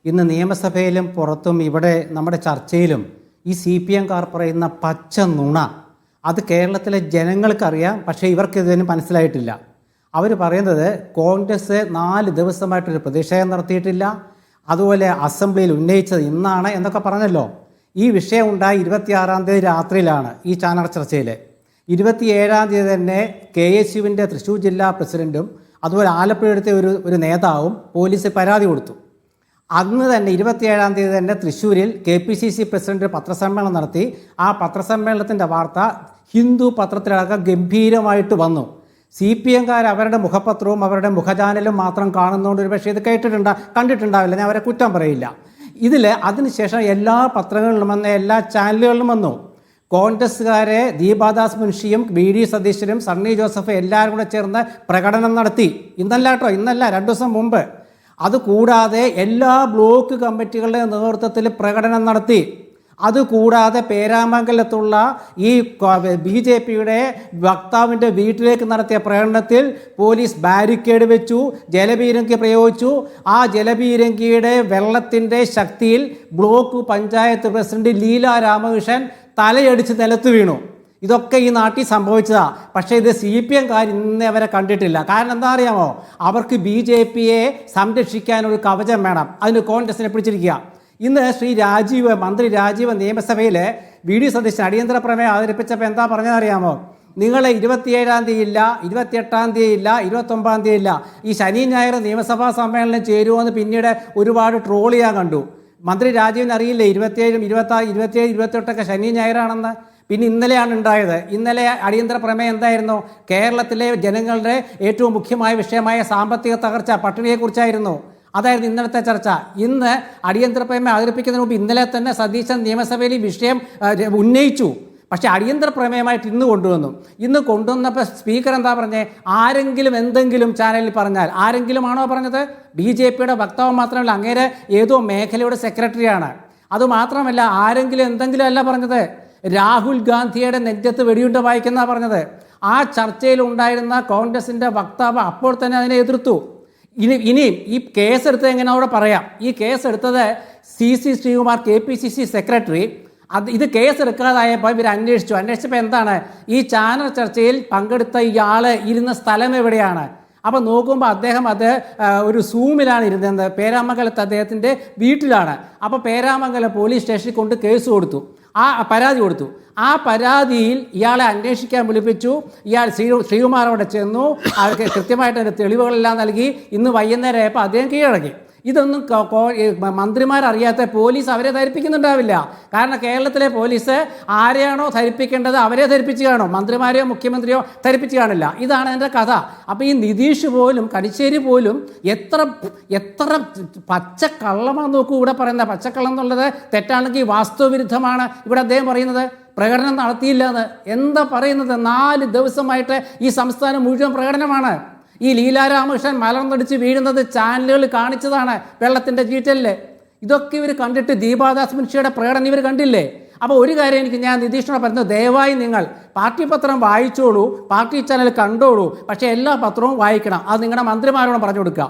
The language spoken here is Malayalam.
ഇന്ന് നിയമസഭയിലും പുറത്തും ഇവിടെ നമ്മുടെ ചർച്ചയിലും ഈ CPM-കാർ പറയുന്ന പച്ച നുണ അത് കേരളത്തിലെ ജനങ്ങൾക്കറിയാം. പക്ഷേ ഇവർക്കിതിന് മനസ്സിലായിട്ടില്ല. അവർ പറയുന്നത് കോൺഗ്രസ് 4 ദിവസമായിട്ടൊരു പ്രതിഷേധം നടത്തിയിട്ടില്ല, അതുപോലെ അസംബ്ലിയിൽ ഉന്നയിച്ചത് ഇന്നാണ് എന്നൊക്കെ പറഞ്ഞല്ലോ. ഈ വിഷയം ഉണ്ടായി 26-ാം തീയതി രാത്രിയിലാണ് ഈ ചാനൽ ചർച്ചയിൽ. 27-ാം തീയതി തന്നെ KSUവിൻ്റെ തൃശ്ശൂർ ജില്ലാ പ്രസിഡൻറ്റും അതുപോലെ ആലപ്പുഴത്തെ ഒരു നേതാവും പോലീസിൽ പരാതി കൊടുത്തു. അന്ന് തന്നെ 27-ാം തീയതി തന്നെ തൃശ്ശൂരിൽ KPCC പ്രസിഡന്റ് പത്രസമ്മേളനം നടത്തി. ആ പത്രസമ്മേളനത്തിൻ്റെ വാർത്ത ഹിന്ദു പത്രത്തിലടക്കം ഗംഭീരമായിട്ട് വന്നു. CPM-കാർ അവരുടെ മുഖപത്രവും അവരുടെ മുഖചാനലും മാത്രം കാണുന്നതുകൊണ്ട് ഒരു പക്ഷേ ഇത് കണ്ടിട്ടുണ്ടാവില്ല, ഞാൻ അവരെ കുറ്റം പറയില്ല. അതിനുശേഷം എല്ലാ പത്രങ്ങളിലും വന്ന എല്ലാ ചാനലുകളിലും വന്നു. കോൺഗ്രസ്സുകാരെ ദീപാദാസ് മുൻഷിയും BD സതീശനും സണ്ണി ജോസഫ് എല്ലാവരും കൂടെ ചേർന്ന് പ്രകടനം നടത്തി. ഇന്നല്ല 2 ദിവസം മുമ്പ്. അതുകൂടാതെ എല്ലാ ബ്ലോക്ക് കമ്മിറ്റികളുടെ നേതൃത്വത്തിൽ പ്രകടനം നടത്തി. അതുകൂടാതെ പേരാമംഗലത്തുള്ള ഈ BJPയുടെ വക്താവിൻ്റെ വീട്ടിലേക്ക് നടത്തിയ പ്രകടനത്തിൽ പോലീസ് ബാരിക്കേഡ് വെച്ചു, ജലപീരങ്കി പ്രയോഗിച്ചു. ആ ജലപീരങ്കിയുടെ വെള്ളത്തിൻ്റെ ശക്തിയിൽ ബ്ലോക്ക് പഞ്ചായത്ത് പ്രസിഡന്റ് ലീല രാമകൃഷ്ണൻ തലയടിച്ച് നിലത്ത് വീണു. ഇതൊക്കെ ഈ നാട്ടിൽ സംഭവിച്ചതാണ്. പക്ഷേ ഇത് CPM-കാർ ഇന്നേ അവരെ കണ്ടിട്ടില്ല. കാരണം എന്താ അറിയാമോ? അവർക്ക് BJPയെ സംരക്ഷിക്കാനൊരു കവചം വേണം. അതിന് കോൺഗ്രസിനെ പിടിച്ചിരിക്കുക. ഇന്ന് മന്ത്രി രാജീവ് നിയമസഭയിൽ VD സതീശൻ അടിയന്തര പ്രമേയം അവതരിപ്പിച്ചപ്പോൾ എന്താ പറഞ്ഞതറിയാമോ? നിങ്ങൾ 27-ാം തീയതി ഇല്ല, 28-ാം തീയതി ഇല്ല, 29-ാം തീയതി ഇല്ല, ഈ ശനി ഞായർ നിയമസഭാ സമ്മേളനം ചേരുമെന്ന് പിന്നീട് ഒരുപാട് ട്രോൾ ചെയ്യാൻ കണ്ടു. മന്ത്രി രാജീവിന് അറിയില്ലേ 27, 27, 28 ശനി ഞായറാണെന്ന്? പിന്നെ ഇന്നലെയാണ് ഉണ്ടായത്. ഇന്നലെ അടിയന്തര പ്രമേയം എന്തായിരുന്നു? കേരളത്തിലെ ജനങ്ങളുടെ ഏറ്റവും മുഖ്യമായ വിഷയമായ സാമ്പത്തിക തകർച്ച, പട്ടിണിയെക്കുറിച്ചായിരുന്നു. അതായിരുന്നു ഇന്നലത്തെ ചർച്ച. ഇന്ന് അടിയന്തര പ്രമേയം അവതരിപ്പിക്കുന്നതിന് മുമ്പ് ഇന്നലെ തന്നെ സതീശൻ നിയമസഭയിൽ ഈ വിഷയം ഉന്നയിച്ചു. പക്ഷേ അടിയന്തര പ്രമേയമായിട്ട് ഇന്ന് കൊണ്ടുവന്നു. ഇന്ന് കൊണ്ടുവന്നപ്പോൾ സ്പീക്കർ എന്താ പറഞ്ഞേ? ആരെങ്കിലും എന്തെങ്കിലും ചാനലിൽ പറഞ്ഞാൽ, ആരെങ്കിലും ആണോ പറഞ്ഞത്? BJPയുടെ വക്താവ് മാത്രമല്ല, അങ്ങേരെ ഏതോ മേഖലയുടെ സെക്രട്ടറിയാണ്. അതുമാത്രമല്ല, ആരെങ്കിലും എന്തെങ്കിലും അല്ല പറഞ്ഞത്. രാഹുൽ ഗാന്ധിയുടെ നെഞ്ചത്ത് വെടിയുണ്ട വായിക്കുന്ന പറഞ്ഞത്. ആ ചർച്ചയിൽ ഉണ്ടായിരുന്ന കോൺഗ്രസിൻ്റെ വക്താവ് അപ്പോൾ തന്നെ അതിനെ എതിർത്തു. ഇനിയും ഈ കേസെടുത്തത് എങ്ങനെ അവിടെ പറയാം. ഈ കേസെടുത്തത് CC ശ്രീകുമാർ, KPCC സെക്രട്ടറി. ഇത് കേസെടുക്കാതായപ്പോൾ ഇവർ അന്വേഷിച്ചപ്പോൾ എന്താണ്? ഈ ചാനൽ ചർച്ചയിൽ പങ്കെടുത്ത ഇയാൾ ഇരുന്ന സ്ഥലം എവിടെയാണ്? അപ്പോൾ നോക്കുമ്പോൾ അദ്ദേഹം ഒരു സൂമിലാണ് ഇരുന്നത്. പേരാമംഗലത്ത് അദ്ദേഹത്തിൻ്റെ വീട്ടിലാണ്. അപ്പോൾ പേരാമംഗലം പോലീസ് സ്റ്റേഷനിൽ കൊണ്ട് കേസ് കൊടുത്തു, പരാതി കൊടുത്തു. ആ പരാതിയിൽ ഇയാളെ അന്വേഷിക്കാൻ വിളിപ്പിച്ചു. ഇയാൾ ശ്രീകുമാർ അവിടെ ചെന്നു, കൃത്യമായിട്ട് അതിൻ്റെ തെളിവുകളെല്ലാം നൽകി. ഇന്ന് വൈകുന്നേരം ആയപ്പോൾ അദ്ദേഹം കീഴടങ്ങി. ഇതൊന്നും മന്ത്രിമാരറിയാത്ത പോലീസ് അവരെ ധരിപ്പിക്കുന്നുണ്ടാവില്ല. കാരണം കേരളത്തിലെ പോലീസ് ആരെയാണോ ധരിപ്പിക്കേണ്ടത് അവരെ ധരിപ്പിച്ച് കാണും, മന്ത്രിമാരെയോ മുഖ്യമന്ത്രിയോ ധരിപ്പിച്ച് കാണില്ല. ഇതാണ് എൻ്റെ കഥ. അപ്പോൾ ഈ നിതീഷ് പോലും കടിശ്ശേരി പോലും എത്ര പച്ചക്കള്ളമാണെന്ന് നോക്കൂ ഇവിടെ പറയുന്നത്. പച്ചക്കള്ളം എന്നുള്ളത് തെറ്റാണെങ്കിൽ വാസ്തവവിരുദ്ധമാണ് ഇവിടെ അദ്ദേഹം പറയുന്നത്. പ്രകടനം നടത്തിയില്ല എന്ന് എന്താ പറയുന്നത്? 4 ദിവസമായിട്ട് ഈ സംസ്ഥാനം മുഴുവൻ പ്രകടനമാണ്. ഈ ലീലാ രാമകൃഷ്ണൻ മലർന്നടിച്ച് വീഴുന്നത് ചാനലുകൾ കാണിച്ചതാണ്, വെള്ളത്തിൻ്റെ ചീറ്റലിൽ. ഇതൊക്കെ ഇവർ കണ്ടിട്ട് ദീപാദാസ് മുൻഷിയുടെ പ്രകടനം ഇവർ കണ്ടില്ലേ? അപ്പോൾ ഒരു കാര്യം ഞാൻ നിതീഷിനോട് പറയുന്നത്, ദയവായി നിങ്ങൾ പാർട്ടി പത്രം വായിച്ചോളൂ, പാർട്ടി ചാനൽ കണ്ടോളൂ, പക്ഷേ എല്ലാ പത്രവും വായിക്കണം. അത് നിങ്ങളുടെ മന്ത്രിമാരോട് പറഞ്ഞു കൊടുക്കുക.